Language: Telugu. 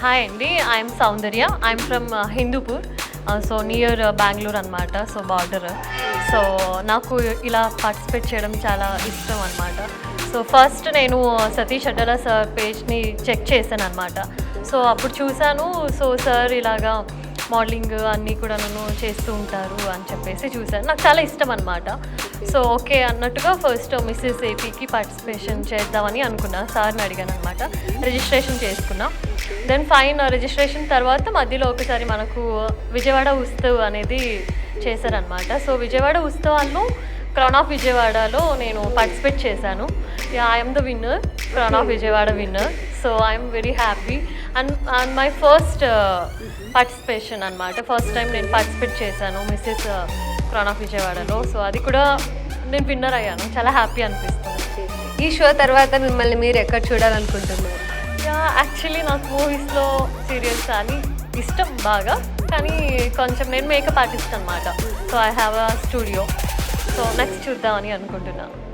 హాయ్ అండి. I am Soundarya. I am from Hindupur. So near Bengaluru అనమాట. So border. సో నాకు ఇలా పార్టిసిపేట్ చేయడం చాలా ఇష్టం అనమాట. సో ఫస్ట్ నేను సతీష్ అడ్డాల సార్ పేజ్ని చెక్ చేశాను అనమాట. సో అప్పుడు చూశాను. సో సార్ ఇలాగా మోడలింగ్ అన్నీ కూడా నన్ను చేస్తూ ఉంటారు అని చెప్పేసి చూశాను. నాకు చాలా ఇష్టం అనమాట. సో ఓకే అన్నట్టుగా ఫస్ట్ మిస్సెస్ ఏపీకి పార్టిసిపేషన్ చేద్దామని అనుకున్నా. సార్ని అడిగాను అనమాట. రిజిస్ట్రేషన్ చేసుకున్నా. దెన్ ఫైన్ రిజిస్ట్రేషన్ తర్వాత మధ్యలో ఒకసారి మనకు విజయవాడ ఉత్సవ్ అనేది చేశారనమాట. సో విజయవాడ ఉత్సవాల్లో క్రౌన్ ఆఫ్ విజయవాడలో నేను పార్టిసిపేట్ చేశాను. I'm the winner, crown of Vijayawada winner. So I'm very happy and my first participation అనమాట. ఫస్ట్ టైం నేను పార్టిసిపేట్ చేశాను మిస్సెస్ క్రౌన్ ఆఫ్ విజయవాడలో. సో అది కూడా నేను విన్నర్ అయ్యాను. చాలా హ్యాపీ అనిపిస్తుంది. ఈ షో తర్వాత మిమ్మల్ని మీరు ఎక్కడ చూడాలనుకుంటున్నారు? యాక్చువల్లీ నాకు మూవీస్లో సీరియల్స్ అని ఇష్టం బాగా, కానీ కొంచెం నేను మేకప్ ఆర్టిస్ట్ అనమాట. So I have a studio. So next చూద్దామని అనుకుంటున్నాను.